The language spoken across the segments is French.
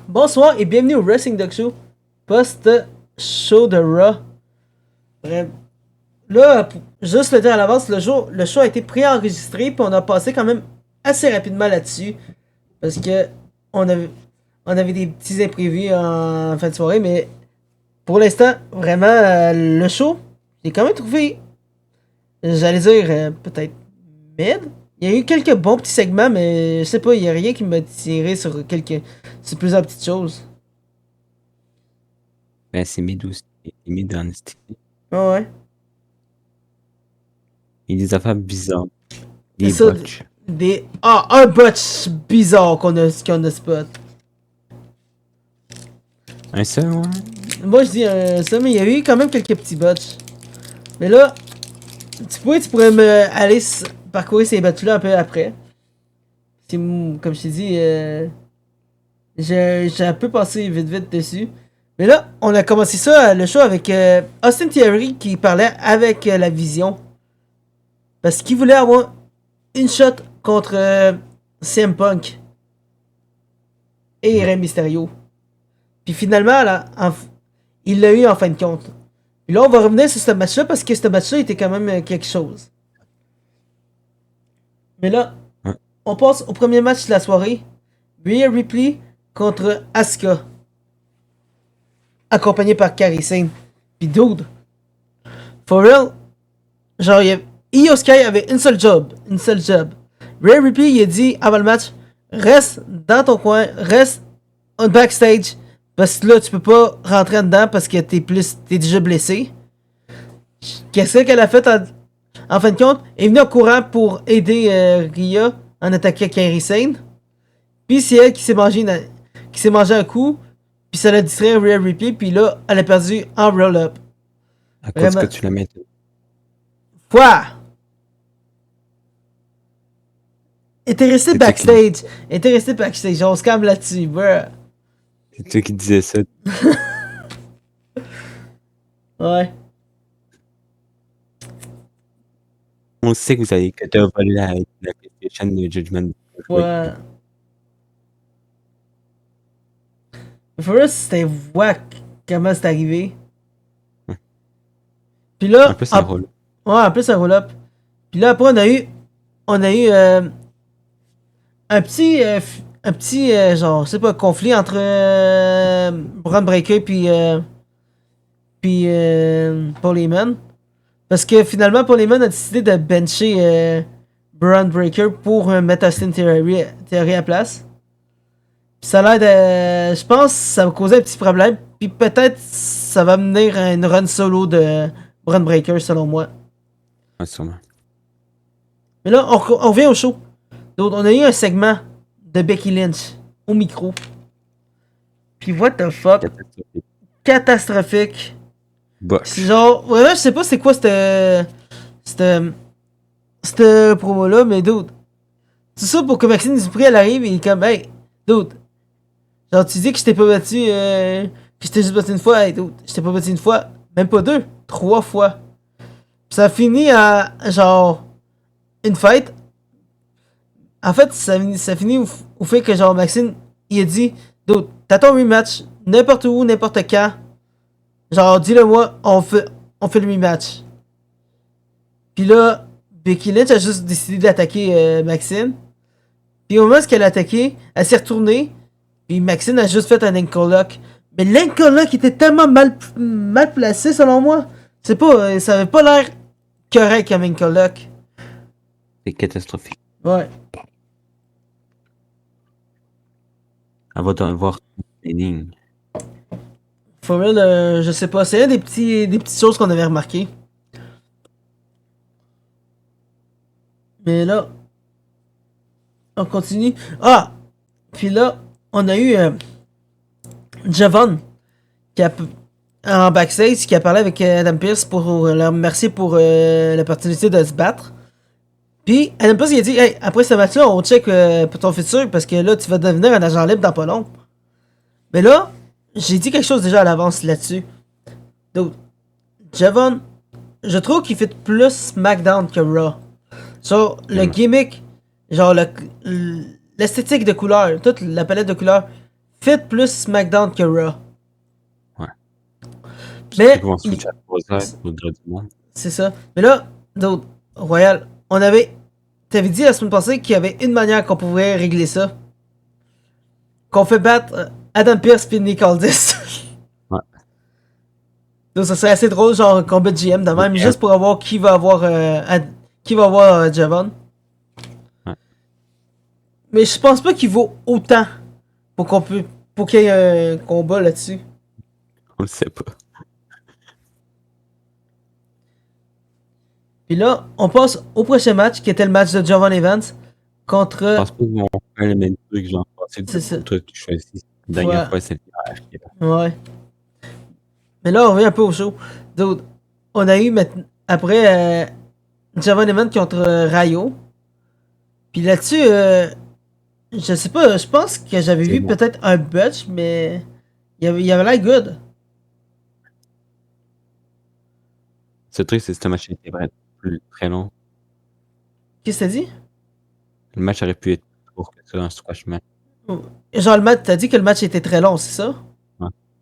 Bonsoir et bienvenue au Wrestling Dog Show, post-show de Raw. Bref, là, juste le dire à l'avance, le show a été préenregistré, puis on a passé quand même assez rapidement là-dessus, parce que on avait, on avait des petits imprévus en fin de soirée, mais pour l'instant, vraiment, le show, j'ai quand même trouvé, j'allais dire, peut-être mid. Il y a eu quelques bons petits segments, mais je sais pas, il y a rien qui m'a tiré sur plusieurs petites choses. Ben, c'est mid aussi. C'est mid en esti. Ah ouais. Il y a des affaires bizarres. C'est Des ça, botches. un botch bizarre qu'on a spot. Un seul, ouais. Moi je dis ça, mais il y a eu quand même quelques petits botches. Mais là, tu pourrais me aller parcourir ces botches-là un peu après. Comme je t'ai dit, j'ai un peu passé vite dessus. Mais là, on a commencé ça, le show, avec Austin Theory qui parlait avec la Vision. Parce qu'il voulait avoir une shot contre CM Punk et Rey Mysterio. Puis finalement, là, il l'a eu en fin de compte. Puis là, on va revenir sur ce match-là parce que ce match-là était quand même quelque chose. Mais là, Ouais. on passe au premier match de la soirée. Rhea Ripley contre Asuka. Accompagné par Kairi Sane. Puis dude, for real, genre, Io Sky avait une seule job. Rhea Ripley, il a dit avant le match, reste dans ton coin, reste on backstage. Parce que là, tu peux pas rentrer dedans parce que t'es déjà blessé. Qu'est-ce qu'elle a fait en fin de compte? Elle est venue en courant pour aider Rhea en attaquant Kairi Sane. Puis c'est elle qui s'est mangé un coup. Puis ça l'a distrait Rhea Ripley. Puis là, elle a perdu en roll-up. À cause Vraiment. que tu la mets. Quoi? Elle était restée C'est backstage. Elle était restée backstage. On se calme là-dessus, bruh. C'est toi qui disais ça. Ouais. On sait que t'as volé la PlayStation de Judgment. Ouais. For us, c'était wack comment c'est arrivé. Ouais. Puis là, En plus, ça roule. ouais, en plus un roll-up. Puis là, après, on a eu un petit, genre, c'est pas, conflit entre Braun Breaker puis Paul Heyman. Parce que finalement, Paul Heyman a décidé de bencher Braun Breaker pour mettre Austin Theory à la place. Puis ça a l'air de. Je pense que ça va causer un petit problème. Puis peut-être ça va mener à une run solo de Braun Breaker, selon moi. Ouais, sûrement. Mais là, on revient au show. Donc, on a eu un segment de Becky Lynch au micro. Puis what the fuck? Catastrophique. Catastrophique. Botch. C'est genre, vraiment, je sais pas c'est quoi cette promo-là, mais dude. C'est ça pour que Maxime Dupré elle arrive et il est comme, hey, dude. Genre, tu dis que je t'ai pas battu, que je t'ai juste battu une fois, hey, dude. Je t'ai pas battu une fois, même pas deux, trois fois. Puis ça finit à, genre, une fight. En fait, ça finit au fait que, genre, Maxime, il a dit, dude, t'as ton rematch, n'importe où, n'importe quand. Genre, dis-le moi, on fait le rematch. Puis là, Becky Lynch a juste décidé d'attaquer Maxine. Puis au moment où elle a attaqué, elle s'est retournée. Puis Maxine a juste fait un ankle lock. Mais l'ankle lock était tellement mal placé selon moi. C'est pas, ça avait pas l'air correct comme ankle lock. C'est catastrophique. Ouais. Elle va devoir les lignes. For real, je sais pas. C'est un des petites choses qu'on avait remarqué. Mais là, on continue. Ah! Puis là, on a eu Javon qui a, en backstage qui a parlé avec Adam Pearce pour le remercier pour l'opportunité de se battre. Puis Adam Pearce il a dit hey, après ce match-là, on check pour ton futur parce que là, tu vas devenir un agent libre dans pas long. Mais là, j'ai dit quelque chose déjà à l'avance là-dessus. Donc, Javon, je trouve qu'il fait plus SmackDown que Raw. Sur le gimmick, genre l'esthétique de couleur, toute la palette de couleurs fit plus SmackDown que Raw. Ouais. Mais Ils vont switch à 3 heures au-delà du monde. c'est ça. Mais là, d'autres, Royal, t'avais dit la semaine passée qu'il y avait une manière qu'on pouvait régler ça. Qu'on fait battre Adam Pearce et Nick Aldis. Ouais. Donc ça serait assez drôle, genre un combat de GM de même, Ouais. juste pour avoir qui va avoir Javon. Ouais. Mais je pense pas qu'il vaut autant pour qu'il y ait un combat là-dessus. On le sait pas. Puis là, on passe au prochain match, qui était le match de Javon Evans Je contre... pense pas qu'ils vont faire le même truc, genre, C'est ça. le truc que je choisis. La dernière fois, c'était Ouais. Mais là, on revient un peu au show. Donc, on a eu après Javon Evans contre Rayo. Puis là-dessus, je sais pas, je pense que j'avais C'est vu bon. peut-être un butch, mais il avait l'air good. Ce truc, c'est que ce match était vraiment très long. Qu'est-ce que t'as dit? Le match aurait pu être plus court que ça, un squash match. Genre, t'as dit que le match était très long, c'est ça?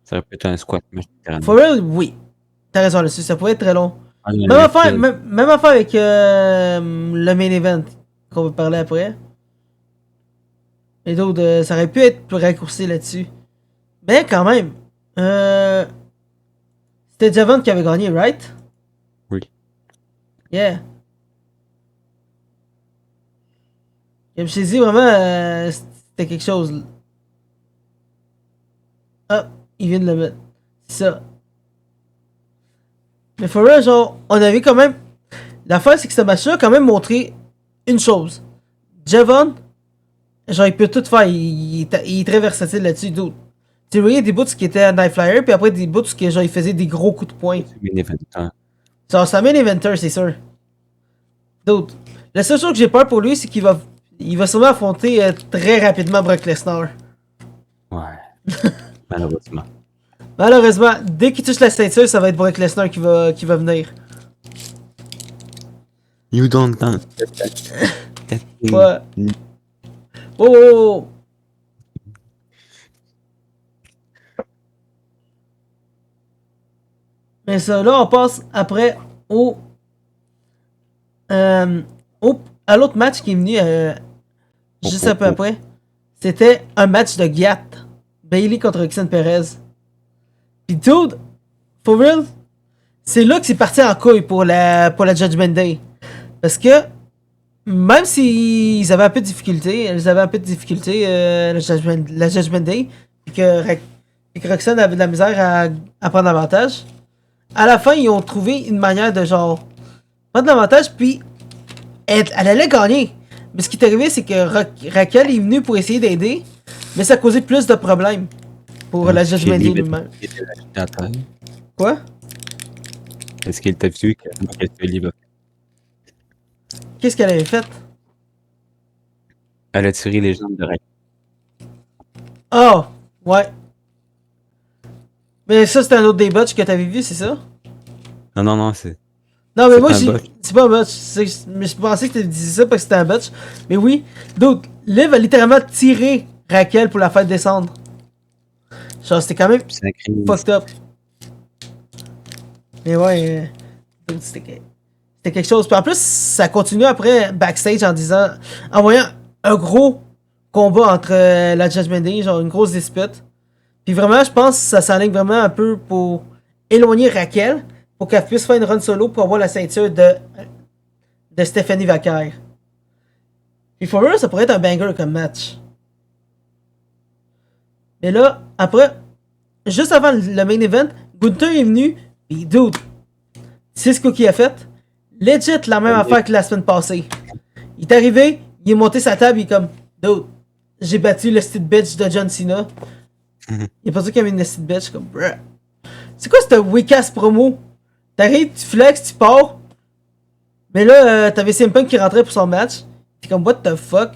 Ça aurait pu être un squash match, littéralement. For real, oui. T'as raison là-dessus, ça pouvait être très long. Ah, Même affaire avec le main event qu'on va parler après. Et d'autres, ça aurait pu être plus raccourci là-dessus. Mais quand même, c'était Javon qui avait gagné, right? Oui. Yeah. Comme je t'ai dit, vraiment, c'était quelque chose. Ah, il vient de le mettre. C'est ça. Mais for real, genre, on avait quand même... L'affaire, c'est que ce match-là a quand même montré une chose. Javon, genre, il peut tout faire. Il est très versatile là-dessus. D'autres. Tu voyais des bouts qui étaient un Night Flyer, puis après des bouts qui, genre, il faisait des gros coups de poing. C'est main event. Genre, c'est un main eventer, c'est sûr. D'autres. La seule chose que j'ai peur pour lui, c'est qu'il va sûrement affronter très rapidement Brock Lesnar. Ouais. Malheureusement. Malheureusement, dès qu'il touche la ceinture, ça va être Brock Lesnar qui va venir. You don't dance. Ouais. Oh! Mais ça, là, on passe après à l'autre match qui est venu juste un peu après. C'était un match de Giat. Bailey contre Roxanne Perez. Pis dude, for real, c'est là que c'est parti en couille pour la Judgment Day. Parce que même s'ils avaient un peu de difficulté, la Judgment Day, et que Roxanne avait de la misère à prendre l'avantage, à la fin, ils ont trouvé une manière de genre prendre l'avantage, puis elle allait gagner. Mais ce qui est arrivé, c'est que Raquel est venue pour essayer d'aider, mais ça a causé plus de problèmes pour la Judgment Day lui-même. Quoi? Est-ce qu'il t'a vu que Liv a fait? Qu'est-ce qu'elle avait fait? Elle a tiré les jambes de Raquel. Oh! Ouais. Mais ça, c'était un autre des botches que t'avais vu, c'est ça? Non, c'est... Non, mais C'est moi, pas un botch. c'est pas un botch. Mais je pensais que tu disais ça parce que c'était un botch. Mais oui. Donc, Liv a littéralement tiré Raquel pour la faire descendre. Genre, c'était quand même fucked up. Mais ouais, c'était quelque chose. Puis en plus, ça continue après backstage en voyant un gros combat entre la Judgment Day, genre une grosse dispute. Puis vraiment, je pense que ça s'enligne vraiment un peu pour éloigner Raquel, pour qu'elle puisse faire une run solo pour avoir la ceinture de Stephanie Vaquer. Puis for real, ça pourrait être un banger comme match. Mais là, après, juste avant le main event, Gunther est venu, pis dude, tu sais ce qu'il a fait? Legit la même affaire que la semaine passée. Il est arrivé, il est monté sa table, il est comme, dude, j'ai battu le style bitch de John Cena. Il a pas dit qu'il y avait une style bitch, comme, bruh. C'est quoi cette weak-ass promo? T'arrives, tu flex, tu pars. Mais là, t'avais CM Punk qui rentrait pour son match. T'es comme, what the fuck?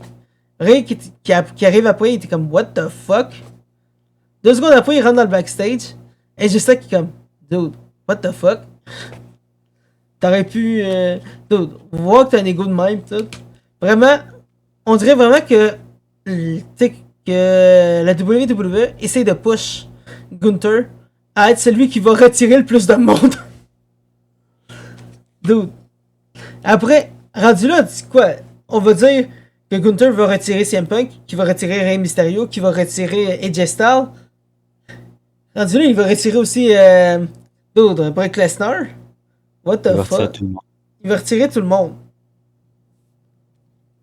Ray qui arrive après, il était comme, what the fuck? 2 secondes après, il rentre dans le backstage. Et juste ça qui est comme, dude, what the fuck? T'aurais pu, dude, voir que t'as un ego de même, tout. Vraiment, on dirait vraiment que, tu sais, que la WWE essaie de push Gunther à être celui qui va retirer le plus de monde. Dude. Après, rendu là, quoi? On va dire que Gunther va retirer CM Punk, qui va retirer Rey Mysterio, qui va retirer AJ Styles. Rendu là, il va retirer aussi dude, Brock Lesnar. What Il the va retirer fuck? tout le monde. Il va retirer tout le monde.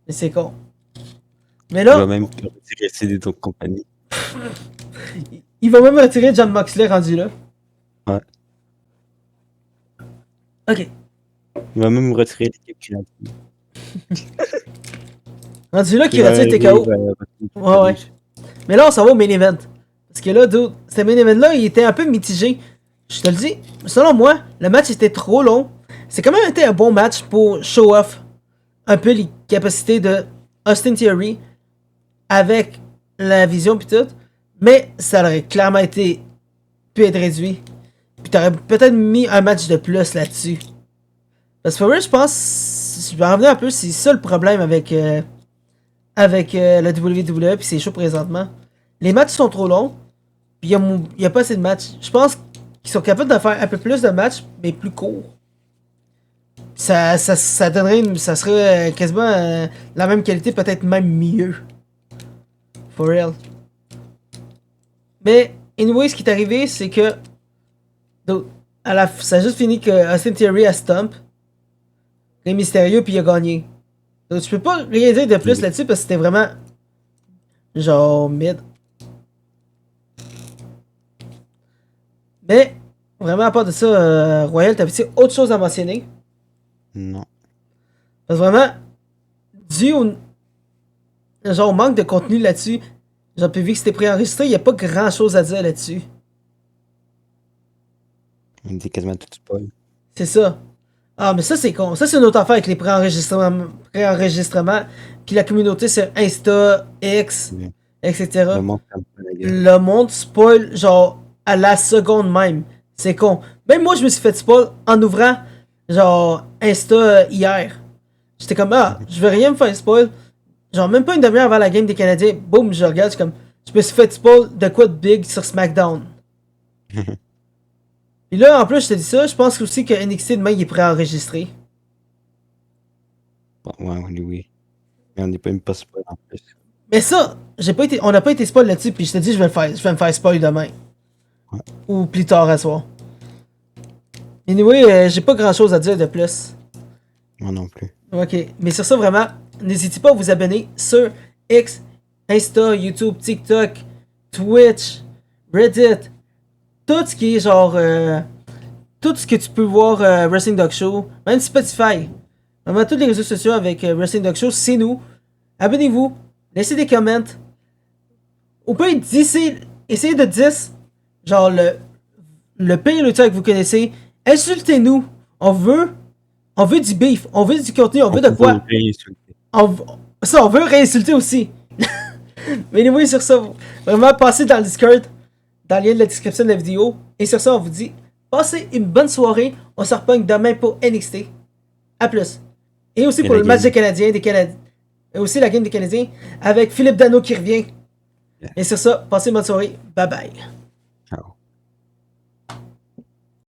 Mais c'est con. Mais Il va là, même retirer CD de compagnie. il va même retirer John Moxley rendu là. Ouais. Ok. Il va même retirer l'équipe qu'il a dit. Rendu là, qui retire TKO. Ouais, ouais. Mais là, on s'en va au main event. Parce que là, dude, ce main event-là, il était un peu mitigé. Je te le dis, selon moi, le match était trop long. C'est quand même été un bon match pour show off un peu les capacités de Austin Theory avec la vision pis tout. Mais ça aurait clairement pu être réduit. Puis t'aurais peut-être mis un match de plus là-dessus. Parce que pour vrai, je pense, je vais en revenir un peu, c'est ça le problème avec la WWE puis c'est chaud présentement. Les matchs sont trop longs, puis il y a pas assez de matchs. Je pense qu'ils sont capables de faire un peu plus de matchs, mais plus courts. Ça donnerait ça serait quasiment la même qualité, peut-être même mieux. For real. Mais, anyway, ce qui est arrivé, c'est que donc, ça a juste fini que Austin Theory a stomp Rey Mysterio, puis il a gagné. Donc tu peux pas rien dire de plus là-dessus parce que c'était vraiment genre mid. Mais vraiment à part de ça, Royal, t'avais-tu autre chose à mentionner? Non. Parce que vraiment, dû au genre au manque de contenu là-dessus, genre puis vu que c'était préenregistré, y a pas grand chose à dire là-dessus. On dit quasiment tout spoil. C'est ça. Ah mais ça c'est con. Ça c'est une autre affaire avec les préenregistrements. Puis la communauté sur Insta, X, Ouais. etc. Le monde ferme pas la gueule. Le monde spoil genre à la seconde même. C'est con. Même moi je me suis fait spoil en ouvrant genre Insta hier. J'étais comme ah, je vais rien me faire spoil. Genre même pas une demi-heure avant la game des Canadiens, boum, je regarde, je suis comme je me suis fait spoil de quoi de big sur SmackDown. Et là en plus je te dis ça, je pense aussi que NXT demain il est préenregistré. Bon, ouais, oui. Mais on n'est pas même pas spoil en plus. Mais ça, on n'a pas été spoil là-dessus, puis je te dis je vais me faire spoil demain. Ouais. Ou plus tard à soir. Anyway, j'ai pas grand chose à dire de plus. Moi non plus. Ok, mais sur ça vraiment, n'hésitez pas à vous abonner sur X, Insta, YouTube, TikTok, Twitch, Reddit, tout ce qui est genre, tout ce que tu peux voir Wrestling Dog Show, même Spotify. Vraiment tous les réseaux sociaux avec Wrestling Dog Show, c'est nous. Abonnez-vous, laissez des comments. Ou peut essayez de dire, genre le pire lutteur que vous connaissez, insultez-nous. On veut du beef, on veut du contenu, on veut de quoi. On veut réinsulter aussi. Mais oui, sur ça, vraiment, passez dans le Discord, dans le lien de la description de la vidéo. Et sur ça, on vous dit, passez une bonne soirée. On se repogne demain pour NXT. A plus. Et aussi pour le match des Canadiens, et aussi la game des Canadiens, avec Philippe Dano qui revient. Yeah. Et sur ça, passez une bonne soirée. Bye bye. Ciao.